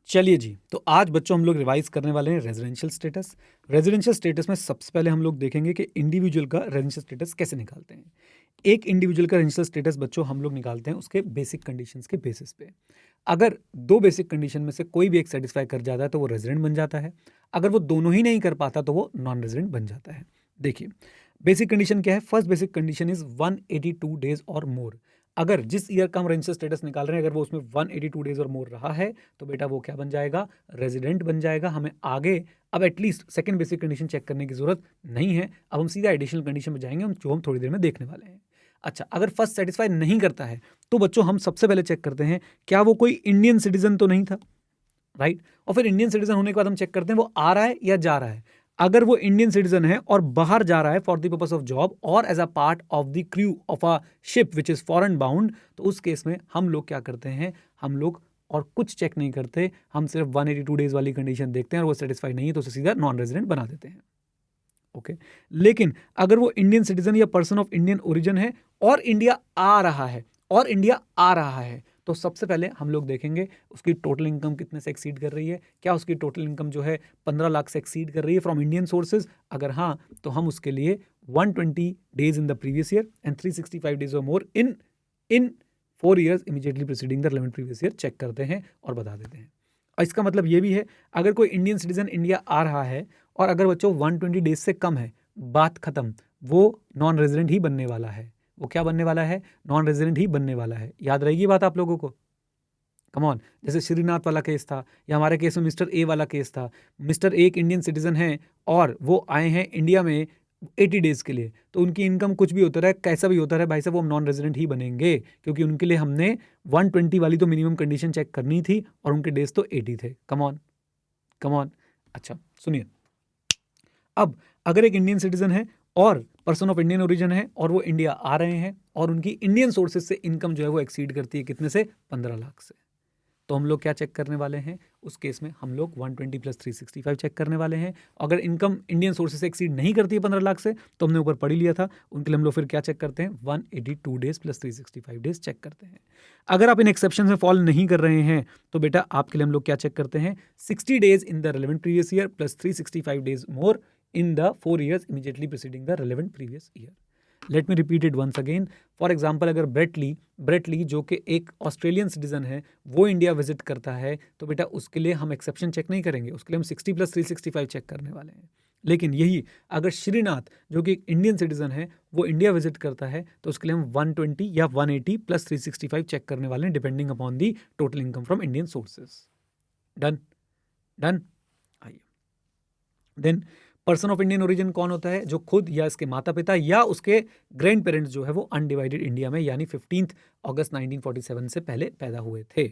चलिए जी, तो आज बच्चों हम लोग रिवाइज करने वाले हैं रेजिडेंशियल स्टेटस। रेजिडेंशियल स्टेटस में सबसे पहले हम लोग देखेंगे कि इंडिविजुअल का रेजिडेंशियल स्टेटस कैसे निकालते हैं। एक इंडिविजुअल का रेजिडेंशियल स्टेटस बच्चों हम लोग निकालते हैं उसके बेसिक कंडीशंस के बेसिस पे। अगर दो बेसिक कंडीशन में से कोई भी एक सेटिस्फाई कर जाता है तो वो रेजिडेंट बन जाता है। अगर वो दोनों ही नहीं कर पाता तो वो नॉन रेजिडेंट बन जाता है। देखिए, बेसिक कंडीशन क्या है? First basic condition is 182 days और मोर। अगर जिस ईयर का हम रेजिडेंशियल स्टेटस निकाल रहे हैं अगर वो उसमें 182 डेज और मोर रहा है तो बेटा वो क्या बन जाएगा? रेजिडेंट बन जाएगा। हमें आगे अब at least second basic condition check करने की जरूरत नहीं है। अब हम सीधा एडिशनल कंडीशन में जाएंगे, जो हम थोड़ी देर में देखने वाले हैं। अच्छा, अगर फर्स्ट सेटिस्फाई नहीं करता है तो बच्चों हम सबसे पहले चेक करते हैं क्या वो कोई इंडियन सिटीजन तो नहीं था, राइट? और फिर इंडियन सिटीजन होने के बाद हम चेक करते हैं वो आ रहा है या जा रहा है। अगर वो इंडियन सिटीजन है और बाहर जा रहा है for the purpose of job और as a part of the crew of a ship which is foreign bound, तो उस केस में हम लोग क्या करते हैं? हम लोग और कुछ चेक नहीं करते, हम सिर्फ 182 डेज वाली कंडीशन देखते हैं और वो सेटिस्फाई नहीं है तो उसे सीधा नॉन रेजिडेंट बना देते हैं। ओके, लेकिन अगर वो इंडियन सिटीजन या पर्सन ऑफ इंडियन ओरिजिन है और इंडिया आ रहा है तो सबसे पहले हम लोग देखेंगे उसकी टोटल इनकम कितने से एक्सीड कर रही है। क्या उसकी टोटल इनकम जो है 15 लाख से एक्सीड कर रही है फ्रॉम इंडियन सोर्सेज? अगर हाँ तो हम उसके लिए 120 days in the previous year and 365 days और more in 4 years immediately preceding the relevant previous year check करते हैं और बता देते हैं। और इसका मतलब ये भी है अगर कोई इंडियन सिटीजन इंडिया आ रहा है और अगर बच्चों 120 डेज से कम है, बात खत्म, वो नॉन रेजिडेंट ही बनने वाला है। वो क्या बनने वाला है? नॉन रेजिडेंट ही बनने वाला है। याद रहेगी बात आप लोगों को? कम ऑन, जैसे श्रीनाथ वाला केस था या हमारे केस में मिस्टर ए वाला केस था। मिस्टर ए एक इंडियन सिटीजन है और वो आए हैं इंडिया में 80 डेज के लिए, तो उनकी इनकम कुछ भी होता रहे, कैसा भी होता रहे, भाई साहब वो नॉन रेजिडेंट ही बनेंगे क्योंकि उनके लिए हमने 120 वाली तो मिनिमम कंडीशन चेक करनी थी और उनके डेज तो 80 थे। Come on. अच्छा सुनिए, अब अगर एक इंडियन सिटीजन है और पर्सन ऑफ इंडियन ओरिजिन है और वो इंडिया आ रहे हैं और उनकी इंडियन सोर्सेज से इनकम जो है वो एक्सीड करती है कितने से? 15 लाख से, तो हम लोग क्या चेक करने वाले हैं? उस केस में हम लोग 120 प्लस 365 चेक करने वाले हैं। अगर इनकम इंडियन सोर्सेज से एक्सीड नहीं करती है 15 लाख से तो हमने ऊपर पढ़ ही लिया था, उनके लिए हम लोग फिर क्या चेक करते हैं? 182 डेज प्लस 365 डेज चेक करते हैं। अगर आप इन एक्सेप्शन में फॉल नहीं कर रहे हैं तो बेटा आपके लिए हम लोग क्या चेक करते हैं? 60 days in the relevant previous year plus 365 days more in the 4 years immediately preceding the relevant previous year. Let me repeat it once again. For example, अगर ब्रेट ली जो कि एक ऑस्ट्रेलियन सिटीजन है वो India visit करता है तो बेटा उसके लिए हम एक्सेप्शन चेक नहीं करेंगे, उसके लिए हम 60 प्लस 365 चेक करने वाले हैं। लेकिन यही अगर श्रीनाथ जो कि एक इंडियन सिटीजन है वो इंडिया विजिट करता है तो उसके लिए हम 120 या 180 प्लस 365 चेक करने वाले हैं depending upon the total income from Indian sources. Done. आइए, then person of Indian origin कौन होता है? जो खुद या इसके माता पिता या उसके ग्रैंड पेरेंट्स जो है वो अनडिवाइडेड इंडिया में यानी 15 अगस्त 1947 से पहले पैदा हुए थे।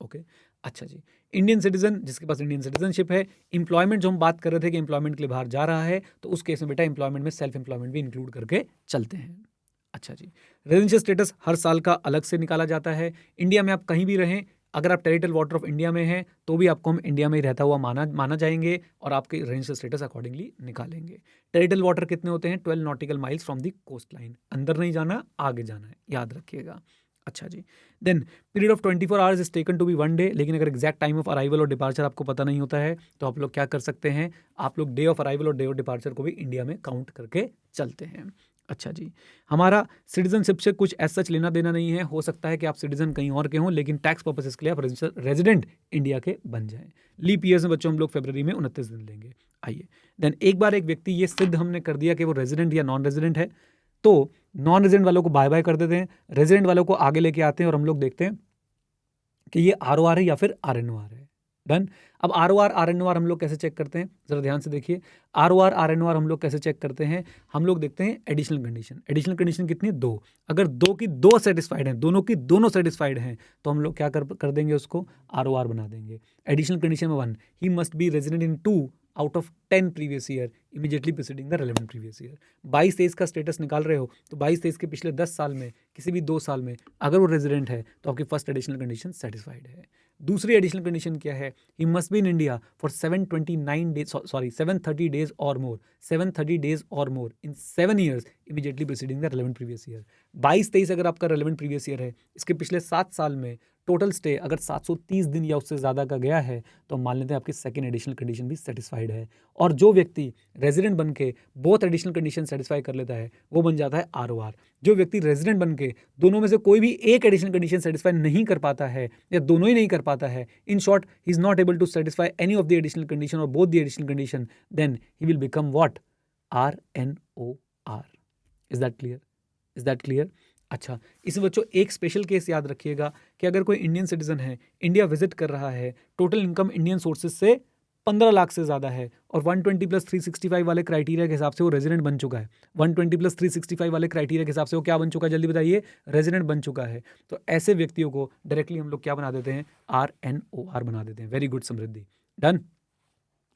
ओके, अच्छा जी, इंडियन सिटीजन जिसके पास इंडियन सिटीजनशिप है। इंप्लॉयमेंट जो हम बात कर रहे थे कि इंप्लॉयमेंट के लिए बाहर जा रहा है तो उस केस में बेटा इंप्लॉयमेंट में सेल्फ इंप्लॉयमेंट भी इंक्लूड करके चलते हैं। अच्छा जी, रेजिडेंशियल स्टेटस हर साल का अलग से निकाला जाता है। इंडिया में आप कहीं भी रहें, अगर आप टेरिटोरियल वाटर ऑफ इंडिया में हैं तो भी आपको हम इंडिया में ही रहता हुआ माना जाएंगे और आपके रेजिडेंशियल स्टेटस अकॉर्डिंगली निकालेंगे। टेरिटोरियल वाटर कितने होते हैं? 12 nautical miles from the coast line. अंदर नहीं जाना, आगे जाना है, याद रखिएगा। अच्छा जी, then period of 24 hours is taken to be 1 day. लेकिन अगर एग्जैक्ट टाइम ऑफ अराइवल और डिपार्चर आपको पता नहीं होता है तो आप लोग क्या कर सकते हैं? आप लोग डे ऑफ अराइवल और डे ऑफ डिपार्चर को भी इंडिया में काउंट करके चलते हैं। अच्छा जी, हमारा सिटीजनशिप से कुछ एज सच लेना देना नहीं है। हो सकता है कि आप सिटीजन कहीं और के हों लेकिन टैक्स पर्पसेस के लिए आप रेजिडेंट इंडिया के बन जाएं। लीप ईयर्स में बच्चों हम लोग फरवरी में 29 दिन लेंगे। आइए, देन एक बार एक व्यक्ति ये सिद्ध हमने कर दिया कि वो रेजिडेंट या नॉन रेजिडेंट है तो नॉन रेजिडेंट वालों को बाय बाय कर देते हैं, रेजिडेंट वालों को आगे लेके आते हैं और हम लोग देखते हैं कि ये ROR है या फिर RNOR है। डन। अब ROR RNOR हम लोग कैसे चेक करते हैं? जरा ध्यान से देखिए, ROR RNOR हम लोग कैसे चेक करते हैं? हम लोग देखते हैं एडिशनल कंडीशन। एडिशनल कंडीशन कितनी है? 2। अगर 2 की 2 सेटिस्फाइड हैं, दोनों की दोनों सेटिस्फाइड हैं तो हम लोग क्या कर देंगे? उसको ROR बना देंगे। एडिशनल कंडीशन में 1, he must be resident in 2 out of 10 previous year immediately preceding the relevant previous year. 22-23 का स्टेटस निकाल रहे हो तो 22-23 के पिछले 10 साल में किसी भी 2 साल में अगर वो रेजिडेंट है तो आपकी फर्स्ट एडिशनल कंडीशन सेटिस्फाइड है। दूसरी एडिशनल कंडीशन क्या है? He must be in India for 730 days और मोर 730 डेज और more in 7 years immediately preceding the relevant previous year. 22-23 अगर आपका रेलेवेंट प्रीवियस ईयर है, इसके पिछले 7 साल में टोटल स्टे अगर 730 दिन या उससे ज़्यादा का गया है तो हम मान लेते हैं आपकी सेकंड एडिशनल कंडीशन भी सेटिस्फाइड है। और जो व्यक्ति रेजिडेंट बन के बोथ एडिशनल कंडीशन सेटिस्फाई कर लेता है वो बन जाता है ROR। जो व्यक्ति रेजिडेंट बन के दोनों में से कोई भी एक एडिशनल कंडीशन सेटिस्फाई नहीं कर पाता है या दोनों ही नहीं कर पाता है, in short he is not able to satisfy any of the additional condition और both the additional condition, then he will become what? RNOR। Is that clear? Is that clear? अच्छा, इसमें बच्चों एक स्पेशल केस याद रखिएगा कि अगर कोई इंडियन सिटीजन है, इंडिया विजिट कर रहा है, टोटल इनकम इंडियन सोर्सेज से 15 लाख से ज़्यादा है और 120 + 365 वाले क्राइटेरिया के हिसाब से वो रेजिडेंट बन चुका है। 120 + 365 वाले क्राइटेरिया के हिसाब से वो क्या बन चुका है? जल्दी बताइए। रेजिडेंट बन चुका है। तो ऐसे व्यक्तियों को डायरेक्टली हम लोग क्या बना देते हैं? RNOR बना देते हैं। वेरी गुड समृद्धि, डन।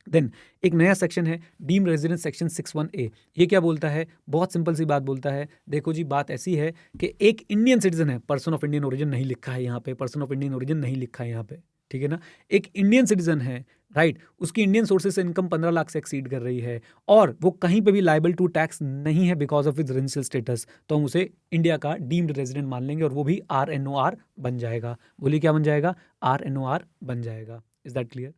देन एक नया सेक्शन है डीम्ड रेजिडेंस सेक्शन 61A। ये क्या बोलता है? बहुत सिंपल सी बात बोलता है। देखो जी, बात ऐसी है कि एक इंडियन सिटीजन है, पर्सन ऑफ इंडियन ओरिजिन नहीं लिखा है यहाँ पे, पर्सन ऑफ इंडियन ओरिजिन नहीं लिखा है यहाँ पे, ठीक है ना। एक इंडियन सिटीजन है, राइट, उसकी इंडियन सोर्सेज से इनकम 15 लाख से एक्सीड कर रही है और वो कहीं पे भी लाइबल टू टैक्स नहीं है because of is residential status, तो हम उसे इंडिया का डीम्ड रेजिडेंट मान लेंगे और वो भी RNOR बन जाएगा। बोलिए क्या बन जाएगा? RNOR बन जाएगा। Is that clear?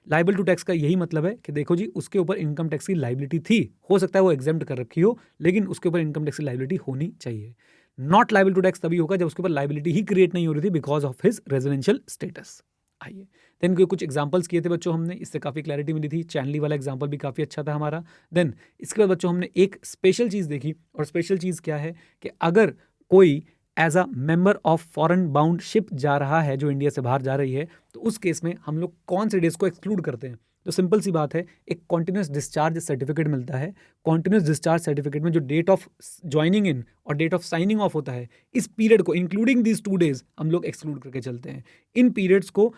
Liable to tax का यही मतलब है कि देखो जी, उसके ऊपर इनकम टैक्स की लाइबिलिटी थी, हो सकता है वो एग्जेम्प्ट कर रखी हो, लेकिन उसके ऊपर इनकम टैक्स की लाइबिलिटी होनी चाहिए। नॉट लाइबल टू टैक्स तभी होगा जब उसके ऊपर लाइबिलिटी ही क्रिएट नहीं हो रही थी because of his residential status. आइए, देन कुछ एग्जांपल्स किए थे बच्चों हमने, इससे काफ़ी क्लैरिटी मिली थी। चैनली वाला एग्जांपल भी काफ़ी अच्छा था हमारा। देन इसके बाद बच्चों हमने एक स्पेशल चीज़ देखी, और स्पेशल चीज़ क्या है कि अगर कोई as a member of foreign bound ship जा रहा है जो इंडिया से बाहर जा रही है, तो उस केस में हम लोग कौन से डेज को एक्सक्लूड करते हैं? तो सिंपल सी बात है, एक कॉन्टिन्यूस डिस्चार्ज सर्टिफिकेट मिलता है। कॉन्टिन्यूस डिस्चार्ज सर्टिफिकेट में जो डेट ऑफ ज्वाइनिंग इन और डेट ऑफ साइनिंग ऑफ होता है, इस पीरियड को इंक्लूडिंग दीज 2 डेज हम लोग एक्सक्लूड करके चलते हैं। इन पीरियड्स को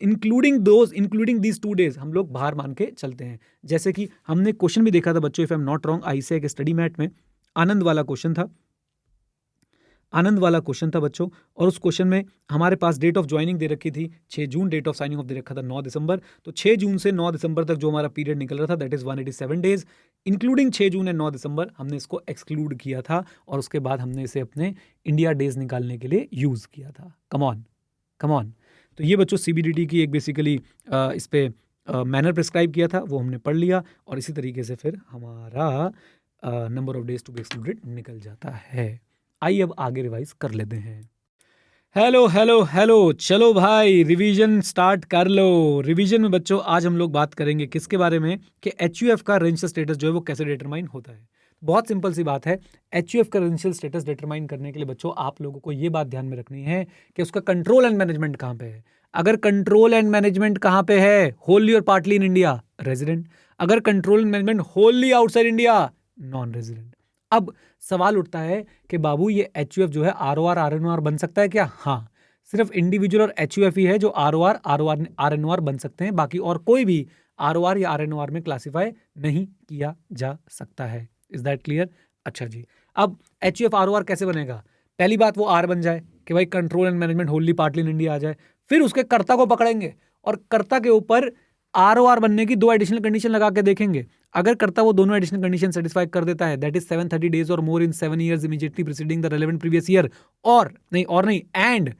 इंक्लूडिंग दीज 2 डेज हम लोग बाहर मान के चलते हैं। जैसे कि हमने क्वेश्चन भी देखा था बच्चों, if I am not wrong, ICAI study mat में आनंद वाला क्वेश्चन था बच्चों, और उस क्वेश्चन में हमारे पास डेट ऑफ ज्वाइनिंग दे रखी थी 6 जून, डेट ऑफ साइनिंग ऑफ दे रखा था 9 दिसंबर। तो 6 जून से 9 दिसंबर तक जो हमारा पीरियड निकल रहा था that is 187 days, including 6 June and 9 दिसंबर हमने इसको एक्सक्लूड किया था और उसके बाद हमने इसे अपने इंडिया डेज निकालने के लिए यूज़ किया था। Come on. तो ये बच्चों CBDT की एक बेसिकली इस पर मैनर प्रिस्क्राइब किया था, वो हमने पढ़ लिया, और इसी तरीके से फिर हमारा number of days to be excluded निकल जाता है। आइए अब आगे रिवाइज कर लेते हैं। हेलो, चलो भाई रिवीजन स्टार्ट कर लो। रिवीजन में बच्चों आज हम लोग बात करेंगे किसके बारे में कि HUF का रेजिडेंशियल स्टेटस जो है वो कैसे डिटरमाइन होता है। बहुत सिंपल सी बात है, HUF का रेजिडेंशियल स्टेटस डिटरमाइन करने के लिए बच्चों आप लोगों को ये बात ध्यान में रखनी है कि उसका कंट्रोल एंड मैनेजमेंट कहाँ पे है। अगर कंट्रोल एंड मैनेजमेंट कहाँ पे है? होली और पार्टली इन इंडिया, रेजिडेंट। अगर control and management Holi outside India, non resident. अब सवाल उठता है कि बाबू ये HUF जो है ROR RNOR बन सकता है क्या? हाँ, सिर्फ इंडिविजुअल और HUF ही है जो ROR RNOR बन सकते हैं, बाकी और कोई भी ROR या RNOR में क्लासिफाई नहीं किया जा सकता है। Is that clear? अच्छा जी, अब HUF ROR कैसे बनेगा? पहली बात वो R बन जाए कि भाई control and management wholly partly in India आ जाए, फिर उसके कर्ता को पकड़ेंगे और कर्ता के ऊपर ROR बनने की 2 एडिशनल कंडीशन लगा के देखेंगे। अगर कर्ता वो दोनों एडिशनल कंडीशन सेटिस्फाई कर देता है, दैट इज 730 डेज और more in 7 years immediately preceding the relevant previous year, और नहीं and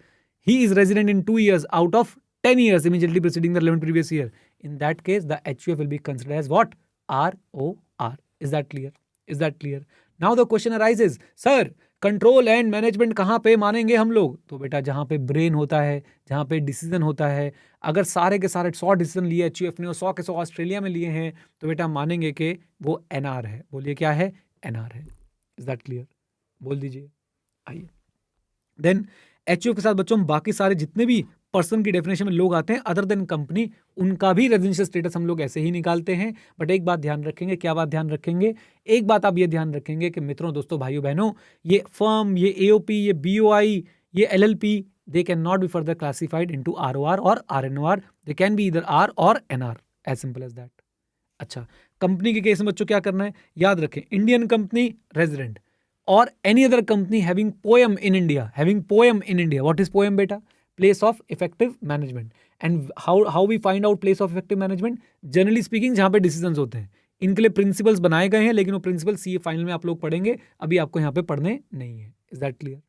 he is resident in 2 years out of 10 years immediately preceding the relevant previous year, in that case the HUF will be considered as what? ROR. Is that clear? Now the question arises, sir, control and management कहाँ पे मानेंगे हम लोग? तो बेटा जहाँ पे brain होता है, जहाँ पे डिसीजन होता है, अगर सारे के सारे 100 डिसीजन लिए HUF ने और 100 के 100 ऑस्ट्रेलिया में लिए हैं, तो बेटा मानेंगे कि वो NR है। बोलिए क्या है? NR है। Is that clear? बोल दीजिए। आइए, देन HUF के साथ बच्चों हम बाकी सारे जितने भी पर्सन की डेफिनेशन में लोग आते हैं अदर देन कंपनी, उनका भी रेजिडेंशियल स्टेटस हम लोग ऐसे ही निकालते हैं। बट एक बात ध्यान रखेंगे, क्या बात ध्यान रखेंगे? एक बात आप ये ध्यान रखेंगे कि मित्रों, दोस्तों, भाइयों बहनों, ये फर्म, ये AOP, ये BOI, ये LLP, they can not be further classified into ROR और RNOR। दे कैन बी इधर R और NR, as simple as that. अच्छा, कंपनी के केस में बच्चों क्या करना है? याद रखें, इंडियन कंपनी रेजिडेंट और any other company having POEM in India. What is POEM बेटा? Place of effective management. And how we find out place of effective management? Generally speaking जहां पे डिसीजंस होते हैं। इनके लिए प्रिंसिपल्स बनाए गए हैं, लेकिन वो प्रिंसिपल सीए फाइनल में आप लोग पढ़ेंगे, अभी आपको यहाँ पे पढ़ने नहीं है। Is that clear?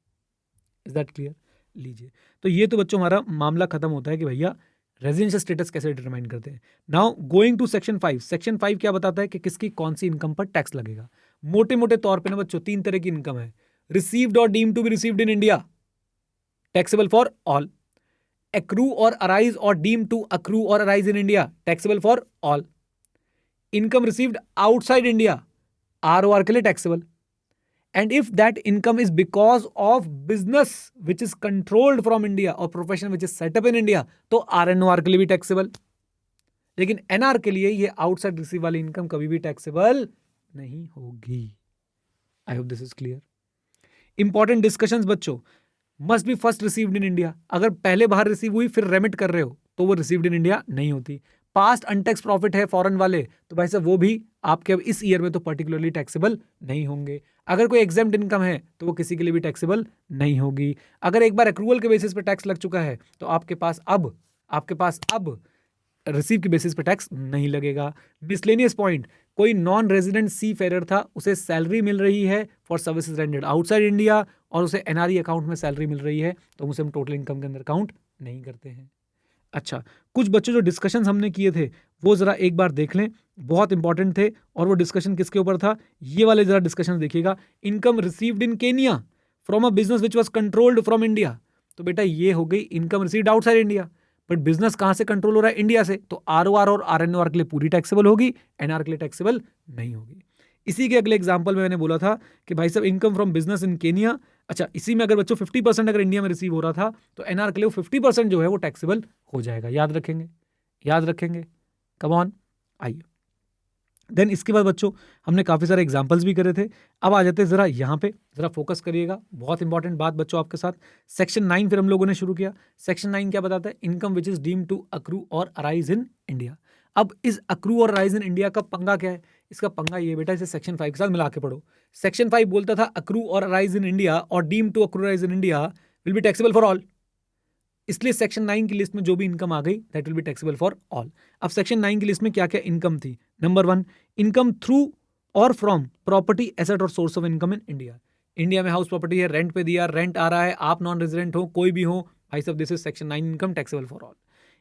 Is that clear? लीजिए, तो ये तो बच्चों हमारा मामला खत्म होता है कि भैया रेजिडेंशियल स्टेटस कैसे डिटरमाइन करते हैं। Now going to section 5। Section 5 क्या बताता है कि किसकी कौन सी इनकम पर टैक्स लगेगा। मोटे मोटे तौर पे ना बच्चों 3 तरह की इनकम है। रिसीव्ड और deemed to be received in India, taxable for all. Accrue और अराइज और डीम्ड टू अक्रू और arise in India, taxable for all. Income received outside India, ROR के लिए taxable. And if that income is because of business which is controlled from India or profession which is set up in India, तो RNOR के लिए भी taxable. लेकिन NR के लिए ये आउटसाइड रिसीव वाली इनकम कभी भी टैक्सेबल नहीं होगी। I hope this is clear. Important discussions बच्चों, must be first received in India. अगर पहले बाहर रिसीव हुई फिर रेमिट कर रहे हो तो वो रिसीव्ड इन इंडिया नहीं होती। पास्ट अनटैक्स प्रॉफिट है फॉरेन वाले, तो भाई साहब वो भी आपके अब इस ईयर में तो पर्टिकुलरली टैक्सेबल नहीं होंगे। अगर कोई एग्जेम्प्ट इनकम है तो वो किसी के लिए भी टैक्सेबल नहीं होगी। अगर एक बार एक्रूअल के बेसिस पे टैक्स लग चुका है तो आपके पास अब रिसीव के बेसिस पे टैक्स नहीं लगेगा। मिसलेनियस पॉइंट, कोई नॉन रेजिडेंट सी फेरर था, उसे सैलरी मिल रही है for services rendered outside India और उसे एनआरई अकाउंट में सैलरी मिल रही है, तो उसे हम टोटल इनकम के अंदर काउंट नहीं करते हैं। अच्छा, कुछ बच्चों जो डिस्कशंस हमने किए थे वो जरा एक बार देख लें, बहुत इंपॉर्टेंट थे। और वो डिस्कशन किसके ऊपर था, ये वाले जरा डिस्कशन देखिएगा। Income received in Kenya from a business which was controlled from India, तो बेटा ये हो गई income received outside India, but business कहां से कंट्रोल हो रहा है, इंडिया से, तो आरओआर और आरएनओआर के लिए पूरी टैक्सेबल होगी, एनआर के लिए टैक्सेबल नहीं होगी। इसी के अगले एग्जाम्पल में मैंने बोला था कि भाई साहब income from business in Kenya, अच्छा इसी में अगर बच्चों 50% अगर इंडिया में रिसीव हो रहा था तो एनआर के लिए 50% जो है वो टैक्सेबल हो जाएगा। याद रखेंगे, कम ऑन, आइए। देन इसके बाद बच्चों हमने काफ़ी सारे एग्जाम्पल्स भी करे थे। अब आ जाते हैं जरा यहाँ पे, जरा फोकस करिएगा, बहुत इंपॉर्टेंट बात बच्चों आपके साथ। सेक्शन 9 फिर हम लोगों ने शुरू किया। सेक्शन 9 क्या बताता है, income which is deemed to accrue और अराइज इन इंडिया। अब इस अक्रू और अराइज इन इंडिया का पंगा क्या है, इसका पंगा ये बेटा, इसे सेक्शन 5 के साथ मिला के पढ़ो। सेक्शन 5 बोलता था अक्रू और अराइज इन इंडिया और deemed to accrue arise in India will be taxable for all, इसलिए सेक्शन 9 की लिस्ट में जो भी इनकम आ गई that will be taxable for all. अब सेक्शन 9 की लिस्ट में क्या क्या इनकम थी, नंबर 1 इनकम थ्रू और फ्रॉम प्रॉपर्टी एसेट और source of income in India. India में हाउस प्रॉपर्टी है, रेंट पे दिया, रेंट आ रहा है, आप नॉन रेजिडेंट हो, कोई भी हो, भाई साहब this is section 9 income taxable for all.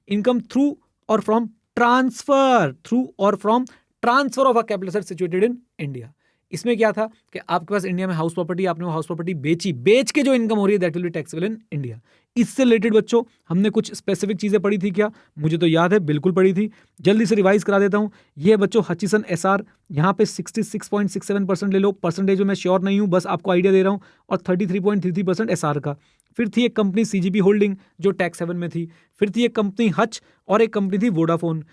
Income through और फ्रॉम ट्रांसफर, थ्रू और from transfer of a capital asset situated in India. इसमें क्या था कि आपके पास इंडिया में हाउस प्रॉपर्टी, आपने वो हाउस प्रॉपर्टी बेची, बेच के जो इनकम हो रही है that will be taxable in India. इससे रिलेटेड बच्चों हमने कुछ स्पेसिफिक चीजें पढ़ी थी क्या, मुझे तो याद है बिल्कुल पढ़ी थी, जल्दी से रिवाइज करा देता हूं। ये बच्चों हचिसन एसआर, यहाँ पे 66.67% ले लो, परसेंटेज में मैं श्योर नहीं हूं, बस आपको आइडिया दे रहा हूं, और 33.33% एसआर का। फिर थी एक कंपनी सीजीबी होल्डिंग जो टैक्स हेवन में थी, फिर थी एक कंपनी हच और एक कंपनी थी वोडाफोन।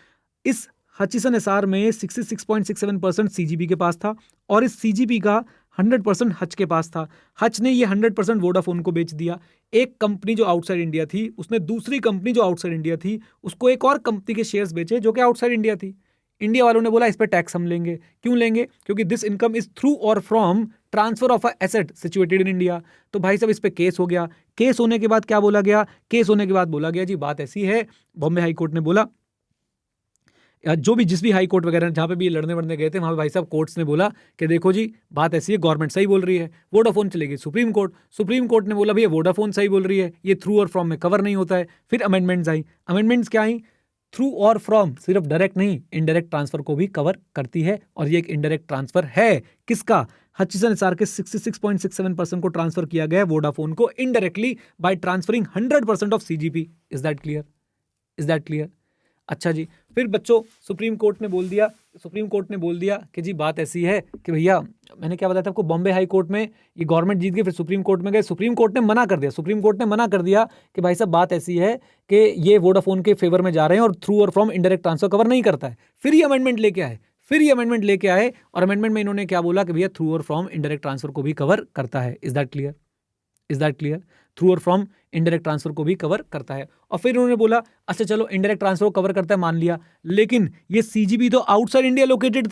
इस हचिसन एसआर में 66.67% सीजीबी के पास था और इस सीजीबी का 100% हच के पास था। हच ने ये 100% वोडाफोन को बेच दिया। एक कंपनी जो आउटसाइड इंडिया थी उसने दूसरी कंपनी जो आउटसाइड इंडिया थी उसको एक और कंपनी के शेयर्स बेचे जो कि आउटसाइड इंडिया थी। इंडिया वालों ने बोला इस पर टैक्स हम लेंगे। क्यों लेंगे, क्योंकि दिस इनकम इज थ्रू और from transfer of a asset situated in India. तो भाई साहब इस पे केस हो गया। केस होने के बाद क्या बोला गया, केस होने के बाद बोला गया जी बात ऐसी है, बॉम्बे हाई कोर्ट ने बोला, जो भी जिस भी हाई कोर्ट वगैरह जहाँ पे भी लड़ने वड़ने गए थे वहाँ पे भाई साहब कोर्ट्स ने बोला कि देखो जी बात ऐसी है, गवर्नमेंट सही बोल रही है। वोडाफोन चलेगी सुप्रीम कोर्ट, सुप्रीम कोर्ट ने बोला भैया वोडाफोन सही बोल रही है, ये थ्रू और फ्रॉम में कवर नहीं होता है। फिर अमेंडमेंट्स आई। अमेंडमेंट्स क्या आई, थ्रू और फ्रॉम सिर्फ डायरेक्ट नहीं इनडायरेक्ट ट्रांसफर को भी कवर करती है, और ये एक इनडायरेक्ट ट्रांसफर है। किसका, हचिसन एसआर के 66.67% को ट्रांसफर किया गया वोडाफोन को indirectly bye transferring 100% of CGP. Is that clear? अच्छा जी, फिर बच्चों सुप्रीम कोर्ट ने बोल दिया कि जी बात ऐसी है कि भैया मैंने क्या बताया था आपको, बॉम्बे हाई कोर्ट में ये गवर्नमेंट जीत गई, फिर सुप्रीम कोर्ट में गए, सुप्रीम कोर्ट ने मना कर दिया कि भाई साहब बात ऐसी है कि ये वोडाफोन के फेवर में जा रहे हैं और थ्रू और फ्रॉम इनडायरेक्ट ट्रांसफर कवर नहीं करता है। फिर ये अमेंडमेंट लेके आए और अमेंडमेंट में इन्होंने क्या बोला कि भैया थ्रू और फ्रॉम इनडायरेक्ट ट्रांसफर को भी कवर करता है। Is that clear? थ्रू और फ्रॉम इनडायरेक्ट ट्रांसफर को भी कवर करता है। और फिर उन्होंने बोला अच्छा चलो इनडायरेक्ट ट्रांसफर को कवर करता है मान लिया, लेकिन ये सीजीबी तो आउटसाइड इंडिया लोकेटेड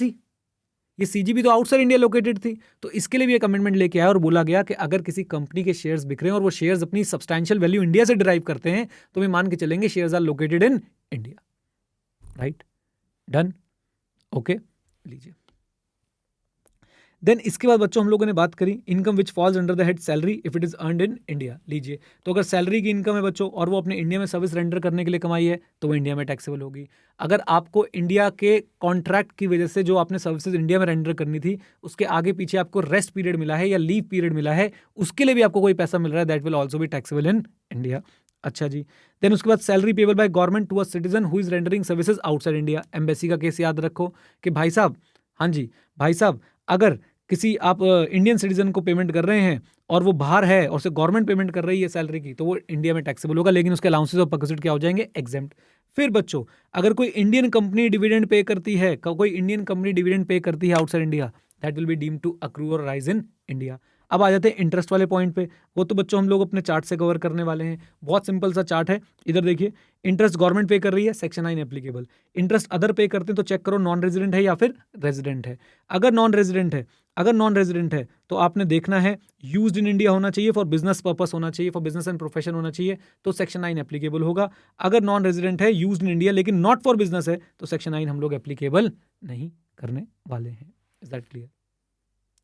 थी, तो इसके लिए भी एक अमेंडमेंट लेके आया और बोला गया कि अगर किसी कंपनी के शेयर्स बिक रहे हैं और वो शेयर्स अपनी सब्सटैंशियल वैल्यू इंडिया से डिराइव करते हैं तो वे मान के चलेंगे shares are located in India. Right, done, okay. लीजिए। देन इसके बाद बच्चों हम लोगों ने बात करी income which falls under the head salary if it is earned in India. लीजिए, तो अगर सैलरी की इनकम है बच्चों और वो अपने इंडिया में सर्विस रेंडर करने के लिए कमाई है तो वो इंडिया में टैक्सेबल होगी। अगर आपको इंडिया के कॉन्ट्रैक्ट की वजह से जो आपने सर्विसेज इंडिया में रेंडर करनी थी उसके आगे पीछे आपको रेस्ट पीरियड मिला है या लीव पीरियड मिला है, उसके लिए भी आपको कोई पैसा मिल रहा है, that will also be taxable in India. अच्छा जी। देन उसके बाद salary payable by government to a citizen who is rendering services outside India. Embassy का केस याद रखो कि भाई साहब, हाँ जी भाई साहब, अगर किसी आप इंडियन सिटीजन को पेमेंट कर रहे हैं और वो बाहर है और उसे गवर्नमेंट पेमेंट कर रही है सैलरी की, तो वो इंडिया में टैक्सेबल होगा, लेकिन उसके अलाउंसेस और परक्विजिट क्या हो जाएंगे, एग्जेम्प्ट। फिर बच्चों अगर कोई इंडियन कंपनी डिविडेंड पे करती है, कोई इंडियन कंपनी डिविडेंड पे करती है outside India, that will be deemed to accrue और राइज इन इंडिया। अब आ जाते हैं इंटरेस्ट वाले पॉइंट पे, वो तो बच्चों हम लोग अपने चार्ट से कवर करने वाले हैं। बहुत सिंपल सा चार्ट है, इधर देखिए। इंटरेस्ट गवर्नमेंट पे कर रही है, सेक्शन 9 एप्लीकेबल। इंटरेस्ट अदर पे करते हैं तो चेक करो नॉन रेजिडेंट है या फिर रेजिडेंट है। अगर नॉन रेजिडेंट है तो आपने देखना है यूज्ड इन इंडिया होना चाहिए, फॉर बिजनेस पर्पस होना चाहिए, फॉर बिजनेस एंड प्रोफेशन होना चाहिए, तो सेक्शन 9 एप्लीकेबल होगा। अगर नॉन रेजिडेंट है, यूज्ड इन इंडिया लेकिन नॉट फॉर बिजनेस है, तो सेक्शन 9 हम लोग एप्लीकेबल नहीं करने वाले हैं। Is that clear?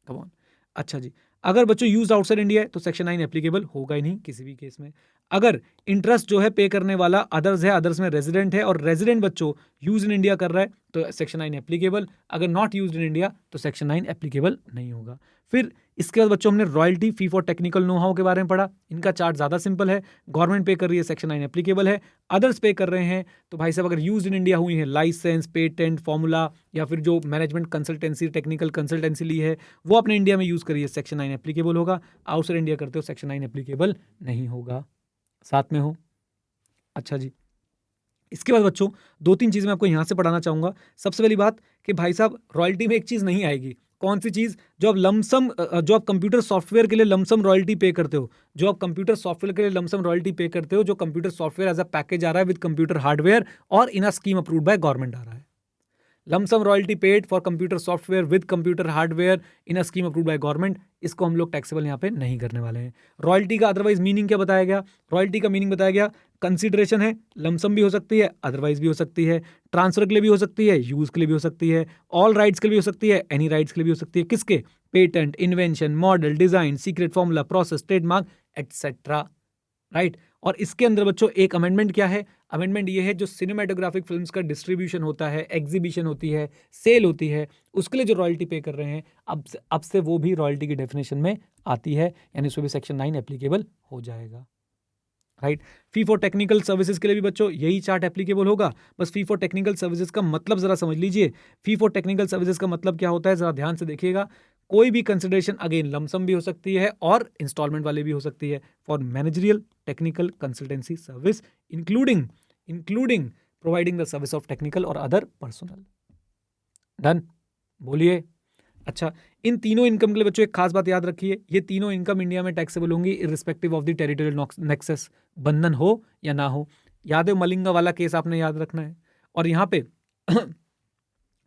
Come on. अच्छा जी, अगर बच्चों यूज आउटसाइड इंडिया है तो सेक्शन 9 एप्लीकेबल होगा ही नहीं किसी भी केस में। अगर इंटरेस्ट जो है पे करने वाला अदर्स है, अदर्स में रेजिडेंट है और रेजिडेंट बच्चों यूज इन इंडिया कर रहा है तो सेक्शन 9 एप्लीकेबल। अगर नॉट यूज इन इंडिया तो सेक्शन 9 एप्लीकेबल नहीं होगा। फिर इसके बाद बच्चों हमने royalty fee for technical know how के बारे में पढ़ा। इनका चार्ट ज़्यादा सिंपल है, गवर्नमेंट पे कर रही है, सेक्शन 9 एप्लीकेबल है। अदर्स पे कर रहे हैं तो भाई साहब अगर यूज इन इंडिया हुई है, लाइसेंस, पेटेंट, फॉर्मूला या फिर जो मैनेजमेंट कंसल्टेंसी, टेक्निकल कंसल्टेंसी ली है वो अपने इंडिया में यूज़ करिए, सेक्शन 9 एप्लीकेबल होगा। आउटसाइड इंडिया करते हो सेक्शन 9 एप्लीकेबल नहीं होगा। साथ में हो? अच्छा जी। इसके बाद बच्चों 2-3 चीज़ मैं आपको यहाँ से पढ़ाना चाहूँगा। सबसे पहली बात कि भाई साहब रॉयल्टी में एक चीज़ नहीं आएगी। कौन सी चीज़? जो आप लमसम, जो आप कंप्यूटर सॉफ्टवेयर के लिए लमसम रॉयल्टी पे करते हो, जो आप कंप्यूटर सॉफ्टवेयर के लिए लमसम रॉयल्टी पे करते हो, जो computer software as a package आ रहा है विद कंप्यूटर हार्डवेयर और in a scheme approved by government आ रहा है। Lump sum royalty paid for computer software with computer hardware in a scheme approved by government, इसको हम लोग टैक्सेबल यहाँ पे नहीं करने वाले हैं। रॉयल्टी का अदरवाइज मीनिंग क्या बताया गया? रॉयल्टी का मीनिंग बताया गया कंसीडरेशन है, लमसम भी हो सकती है, अदरवाइज भी हो सकती है, ट्रांसफर के लिए भी हो सकती है, यूज के लिए भी हो सकती है, ऑल राइट्स के लिए भी हो सकती है, एनी राइट्स के लिए भी हो सकती है। किसके? Patent, invention, model, design, secret formula, process, trademark etcetera, right. और इसके अंदर बच्चों एक अमेंडमेंट क्या है? अमेंडमेंट ये है जो सिनेमेटोग्राफिक फिल्म्स का डिस्ट्रीब्यूशन होता है, एग्जीबिशन होती है, सेल होती है, उसके लिए जो रॉयल्टी पे कर रहे हैं अब से वो भी रॉयल्टी की डेफिनेशन में आती है, यानी उसमें भी सेक्शन 9 एप्लीकेबल हो जाएगा, right. Fee for technical services के लिए भी बच्चों यही चार्ट एप्लीकेबल होगा। बस फी फॉर टेक्निकल सर्विसेज का मतलब जरा समझ लीजिए। फी फॉर टेक्निकल सर्विसेज का मतलब क्या होता है, जरा ध्यान से देखिएगा। कोई भी कंसिडरेशन अगेन लमसम भी हो सकती है और इंस्टॉलमेंट वाली भी हो सकती है, for managerial technical consultancy service including providing the service of technical और अदर पर्सनल। डन? बोलिए। अच्छा, इन तीनों इनकम के लिए बच्चों एक खास बात याद रखिए, ये तीनों इनकम इंडिया में टैक्सेबल होंगी irrespective of the territorial nexus, बंधन हो या ना हो। याद है मलिंगा वाला केस आपने याद रखना है। और यहाँ पे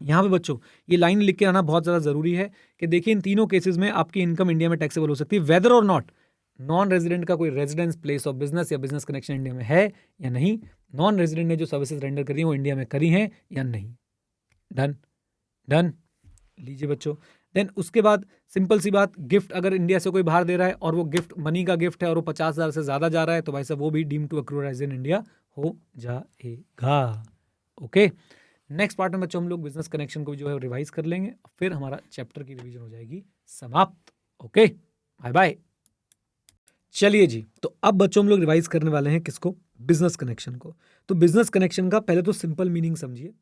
यहाँ पे बच्चों ये लाइन लिख के आना बहुत ज़्यादा ज़रूरी है कि देखिए इन तीनों केसेस में आपकी इनकम इंडिया में टैक्सेबल हो सकती है, वेदर और नॉट नॉन रेजिडेंट का कोई रेजिडेंस, प्लेस ऑफ बिजनेस या बिजनेस कनेक्शन इंडिया में है या नहीं, नॉन रेजिडेंट ने जो सर्विसेज रेंडर करी हैं वो इंडिया में करी हैं या नहीं। डन? डन? लीजिए बच्चों। देन उसके बाद सिंपल सी बात, गिफ्ट अगर इंडिया से कोई बाहर दे रहा है और वो गिफ्ट मनी का गिफ्ट है और वो 50,000 से ज़्यादा जा रहा है तो भाई साहब वो भी deem to accrue as in India हो जाएगा। ओके, नेक्स्ट पार्ट में बच्चों हम लोग बिजनेस कनेक्शन को जो है रिवाइज कर लेंगे, फिर हमारा चैप्टर की रिवीजन हो जाएगी समाप्त। Okay, bye bye. चलिए जी, तो अब बच्चों हम लोग रिवाइज करने वाले हैं किसको? बिजनेस कनेक्शन को। तो बिजनेस कनेक्शन का पहले तो सिंपल मीनिंग समझिए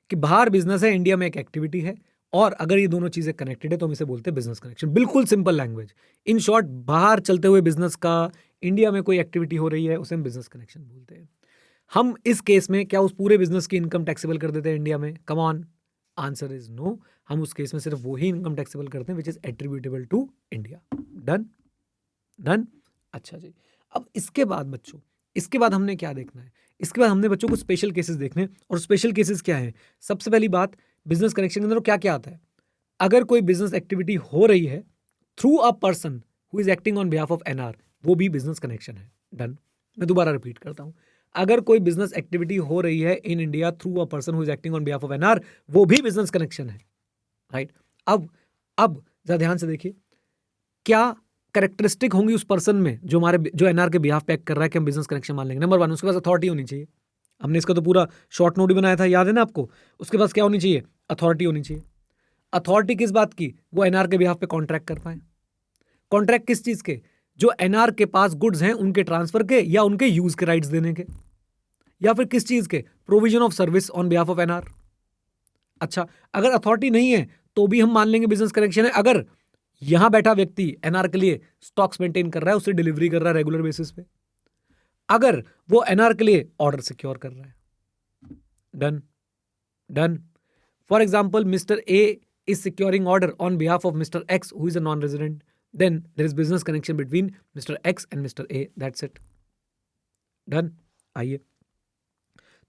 कि बाहर बिजनेस है, इंडिया में एक एक्टिविटी है, और अगर ये दोनों चीजें कनेक्टेड है तो हम इसे बोलते हैं बिजनेस कनेक्शन। बिल्कुल सिंपल लैंग्वेज। इन शॉर्ट, बाहर चलते हुए बिजनेस का इंडिया में कोई एक्टिविटी हो रही है उसे हम बिजनेस कनेक्शन बोलते हैं। हम इस केस में क्या उस पूरे बिजनेस की इनकम टैक्सेबल कर देते हैं इंडिया में? Come on, answer is no. हम उस केस में सिर्फ वही इनकम टैक्सेबल करते हैं which is attributable to India. Done? Done? अच्छा जी। अब इसके बाद बच्चों, इसके बाद हमने क्या देखना है? इसके बाद हमने बच्चों को स्पेशल केसेस देखने। और स्पेशल केसेस क्या है? सबसे पहली बात, बिजनेस कनेक्शन के अंदर क्या क्या आता है? अगर कोई बिजनेस एक्टिविटी हो रही है through a person who is acting on behalf of NR, वो भी बिजनेस कनेक्शन है। डन? मैं दोबारा रिपीट करता हूं, अगर कोई बिजनेस एक्टिविटी हो रही है in India through a person who is acting on behalf of NR, वो भी बिजनेस कनेक्शन है। राइट। अब जरा ध्यान से देखिए, क्या कैरेक्टरिस्टिक होंगी उस पर्सन में जो एनआर के बिहाफ पे एक्ट कर रहा है कि हम बिजनेस कनेक्शन मान लेंगे। नंबर 1, उसके पास अथॉरिटी होनी चाहिए। हमने इसका तो पूरा शॉर्ट नोट भी बनाया था, याद है ना आपको। उसके पास क्या होनी चाहिए? अथॉरिटी होनी चाहिए। अथॉरिटी किस बात की? वो एनआर के बिहाफ पे कॉन्ट्रैक्ट कर पाए। कॉन्ट्रैक्ट किस चीज के? जो एनआर के पास गुड्स हैं उनके ट्रांसफर के, या उनके यूज के राइट्स देने के, या फिर किस चीज के? Provision of service on behalf of NR. अच्छा, अगर अथॉरिटी नहीं है तो भी हम मान लेंगे बिजनेस कनेक्शन है, अगर यहां बैठा व्यक्ति एनआर के लिए स्टॉक्स मेंटेन कर रहा है, उससे डिलीवरी कर रहा है रेगुलर बेसिस पे, अगर वो एनआर के लिए ऑर्डर सिक्योर कर रहा है। Done done. For example, mister A is securing order on behalf of Mr. X, who is a non-resident, then there is business connection between Mr. X and Mr. A. That's it. Done. आइए,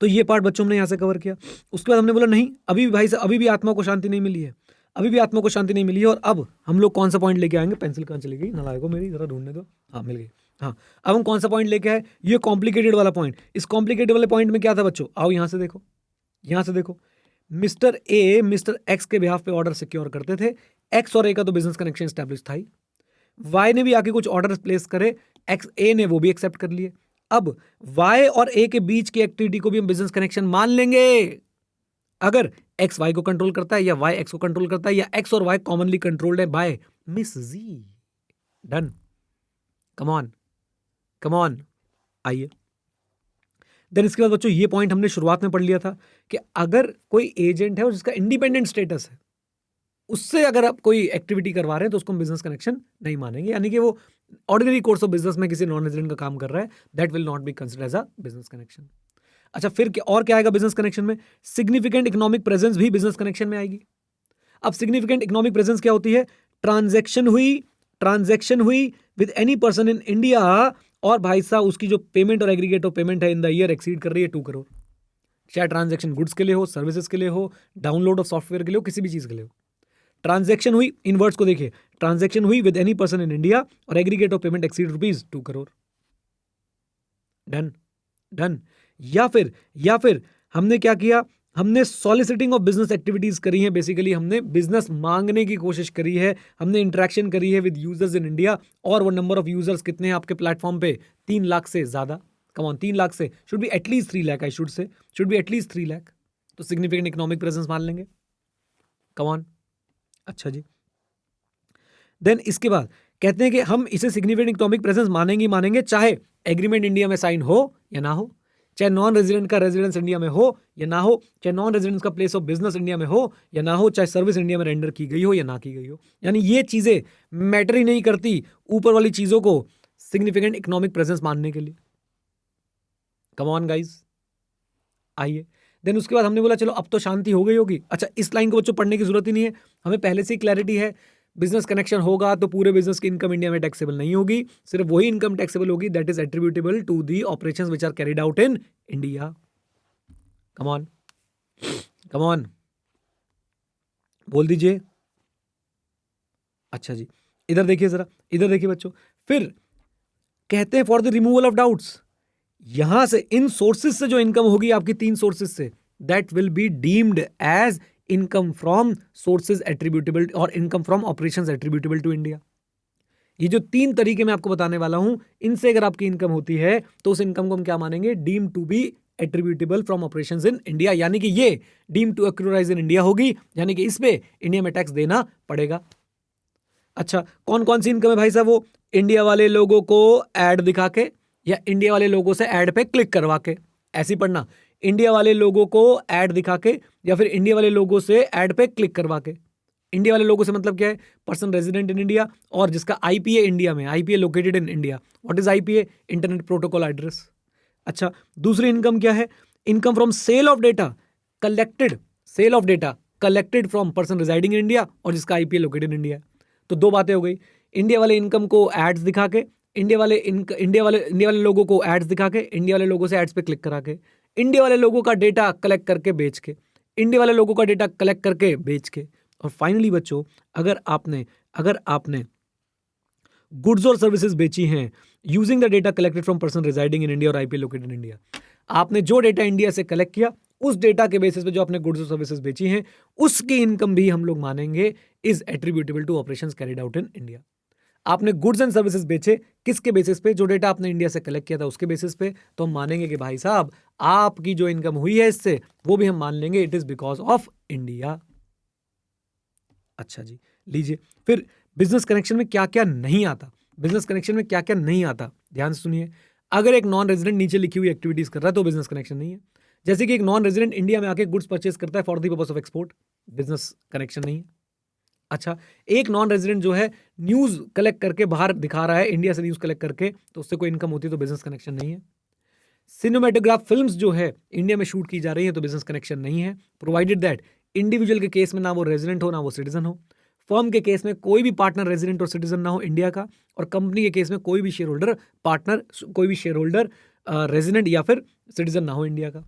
तो ये part बच्चों हमने यहां से cover किया। उसके बाद हमने बोला नहीं, अभी भी भाई साहब, अभी भी आत्मा को शांति नहीं मिली है, अभी भी आत्मा को शांति नहीं मिली है। और अब हम लोग कौन सा पॉइंट लेके आएंगे? पेंसिल कहाँ चली गई नालायको मेरी, जरा ढूंढने दो। हाँ, मिल गई। हाँ, अब हम कौन सा पॉइंट लेके आए? ये कॉम्प्लिकेटेड वाला पॉइंट। इस कॉम्प्लिकेटेड वाले पॉइंट में क्या था बच्चों? आओ यहां से देखो, यहां से देखो। मिस्टर ए मिस्टर एक्स के बिहाफ पे ऑर्डर सिक्योर करते थे। एक्स और ए का तो बिजनेस कनेक्शन स्टैब्लिश था ही। वाई ने भी आके कुछ ऑर्डर प्लेस करे, एक्स ए ने वो भी एक्सेप्ट कर लिए। अब वाई और ए के बीच की एक्टिविटी को भी हम बिजनेस कनेक्शन मान लेंगे अगर एक्स वाई को कंट्रोल करता है, या वाई एक्स को कंट्रोल करता है, या एक्स और वाई कॉमनली कंट्रोल्ड है by miss ji. Done. Come on. आइए, देन इसके बाद बच्चों ये पॉइंट हमने शुरुआत में पढ़ लिया था कि अगर कोई एजेंट है और जिसका इंडिपेंडेंट स्टेटस है, उससे अगर आप कोई एक्टिविटी करवा रहे हैं तो उसको हम बिजनेस कनेक्शन नहीं मानेंगे, यानी कि वो ऑर्डिनरी कोर्स ऑफ बिजनेस में किसी नॉन रेजिडेंट का काम कर रहा है, that will not be considered as a business connection. अच्छा, फिर क्या आएगा बिजनेस कनेक्शन में? सिग्निफिकेंट इकोनॉमिक प्रेजेंस भी बिजनेस कनेक्शन में आएगी। अब सिग्निफिकेंट इकोनॉमिक प्रेजेंस क्या होती है? ट्रांजैक्शन हुई with any person in India, और भाई साहब उसकी जो पेमेंट और एग्रीगेट ऑफ पेमेंट है इन द ईयर एक्सीड कर रही है 2 करोड़। चाहे ट्रांजैक्शन गुड्स के लिए हो, सर्विसेज के लिए हो, डाउनलोड ऑफ सॉफ्टवेयर के लिए हो, किसी भी चीज के लिए हो। ट्रांजैक्शन हुई, इन वर्ड्स को देखिए, ट्रांजैक्शन हुई with any person in India और aggregate of payment exceed ₹2 crore. Done. या फिर हमने क्या किया? हमने सॉलिसिटिंग ऑफ बिजनेस एक्टिविटीज करी है। बेसिकली हमने बिजनेस मांगने की कोशिश करी है, हमने इंटरेक्शन करी है विद यूजर्स इन इंडिया, और वो नंबर ऑफ यूजर्स कितने हैं आपके प्लेटफॉर्म पे? 3 लाख से ज्यादा। कम ऑन, 3 लाख से, should be at least 3 lakh, I should be at least 3 lakh. तो सिग्निफिकेंट इकोनॉमिक प्रेजेंस मान लेंगे। Come on. अच्छा जी, देन इसके बाद कहते हैं कि हम इसे सिग्निफिकेंट इकोनॉमिक प्रेजेंस मानेंगे चाहे एग्रीमेंट इंडिया में साइन हो या ना हो, चाहे नॉन रेजिडेंट का रेजिडेंस इंडिया में हो या ना हो, चाहे नॉन रेजिडेंस का प्लेस ऑफ बिजनेस इंडिया में हो या ना हो, चाहे सर्विस इंडिया में रेंडर की गई हो या ना की गई हो। यानी ये चीजें मैटर ही नहीं करती ऊपर वाली चीजों को सिग्निफिकेंट इकोनॉमिक प्रेजेंस मानने के लिए। कम ऑन गाइस, आइए। देन उसके बाद हमने बोला चलो अब तो शांति हो गई होगी। अच्छा, इस लाइन को बच्चों पढ़ने की जरूरत ही नहीं है, हमें पहले से ही क्लैरिटी है। बिजनेस कनेक्शन होगा तो पूरे बिजनेस की इनकम इंडिया में टैक्सेबल नहीं होगी, सिर्फ वही इनकम टैक्सेबल होगी that is attributable to the operations which are carried out in India. Come on, बोल दीजिए। अच्छा जी, इधर देखिए जरा, इधर देखिए बच्चों। फिर कहते हैं for the removal of doubts, यहां से इन सोर्सेज से जो इनकम होगी आपकी 3 सोर्सेज से, that will be deemed as income from sources attributable और income from operations attributable to India. ये जो 3 तरीके मैं आपको बताने वाला हूं, इनसे अगर आपकी इनकम होती है तो उस इनकम को हम क्या मानेंगे? Deem to be attributable from operations in India, यानी कि ये deem to accrue arise in India होगी, यानी कि इस पे इंडिया में टैक्स देना पड़ेगा। अच्छा, कौन कौन सी इनकम है भाई साहब? वो इंडिया वाले लोगों को एड दिखा के, या इंडिया वाले लोगों से ऐड पे क्लिक करवा के, ऐसी पढ़ना, इंडिया वाले लोगों को ऐड दिखा के, या फिर इंडिया वाले लोगों से ऐड पे क्लिक करवा के। इंडिया वाले लोगों से मतलब क्या है? पर्सन रेजिडेंट इन इंडिया और जिसका आईपीए इंडिया में, IPA located in India. What is IPA? Internet protocol address. अच्छा, दूसरी इनकम क्या है? Income from sale of data collected from person residing in India और जिसका आईपीए लोकेटेड इन इंडिया। तो 2 बातें हो गई, इंडिया वाले इनकम को एड्स दिखा के, इंडिया वाले लोगों को एड्स दिखा के, इंडिया वाले लोगों से एड्स पे क्लिक करा के, इंडिया वाले लोगों का डेटा कलेक्ट करके बेच के, इंडिया वाले लोगों का डेटा कलेक्ट करके बेच के, और फाइनली बच्चों अगर आपने गुड्स और सर्विसेज बेची हैं using the data collected from person residing in India और आईपीए लोकेटेड इन इंडिया, आपने जो डेटा इंडिया से कलेक्ट किया उस डेटा के बेसिस पे जो आपने गुड्स और सर्विसेज बेची हैं उसकी इनकम भी हम लोग मानेंगे is attributable to operations carried out in India. आपने गुड्स एंड सर्विसेज बेचे किसके बेसिस पे? जो डेटा आपने इंडिया से कलेक्ट किया था उसके बेसिस पे। तो हम मानेंगे कि भाई साहब आपकी जो इनकम हुई है इससे वो भी हम मान लेंगे it is because of India. अच्छा जी, लीजिए फिर बिजनेस कनेक्शन में क्या क्या नहीं आता। बिजनेस कनेक्शन में क्या क्या नहीं आता ध्यान से सुनिए। अगर एक नॉन रेजिडेंट नीचे लिखी हुई एक्टिविटीज कर रहा है तो बिजनेस कनेक्शन नहीं है। जैसे कि एक नॉन रेजिडेंट इंडिया में आके गुड्स परचेस करता है for the purpose of export, business connection नहीं है। अच्छा, एक नॉन रेजिडेंट जो है न्यूज कलेक्ट करके बाहर दिखा रहा है इंडिया से न्यूज कलेक्ट करके, तो उससे कोई इनकम होती है तो बिजनेस कनेक्शन नहीं है। सिनेमेटोग्राफ फिल्म्स जो है इंडिया में शूट की जा रही है तो बिजनेस कनेक्शन नहीं है, प्रोवाइडेड दैट इंडिविजुअल के केस में ना वो रेजिडेंट हो ना वो सिटीजन हो, फर्म के केस में कोई भी पार्टनर रेजिडेंट और सिटीजन ना हो इंडिया का, और कंपनी के केस में कोई भी शेयर होल्डर पार्टनर कोई भी शेयर होल्डर रेजिडेंट या फिर सिटीजन ना हो इंडिया का।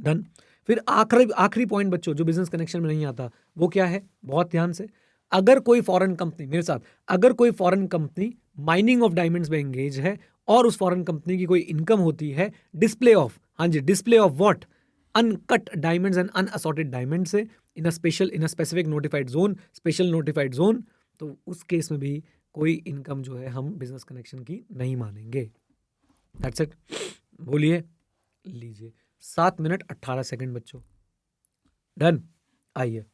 डन। फिर आखिरी आखिरी पॉइंट बच्चों जो बिजनेस कनेक्शन में नहीं आता वो क्या है, बहुत ध्यान से। अगर कोई फॉरेन कंपनी मेरे साथ, अगर कोई foreign company mining of diamonds में एंगेज है और उस फॉरेन कंपनी की कोई इनकम होती है डिस्प्ले ऑफ, हाँ जी, display of what, uncut diamonds and unassorted diamond से in a specific notified zone, special notified zone, तो उस केस में भी कोई इनकम जो है हम बिजनेस कनेक्शन की नहीं मानेंगे। That's it. बोलिए, लीजिए 7 मिनट 18 सेकंड बच्चों। डन। आइए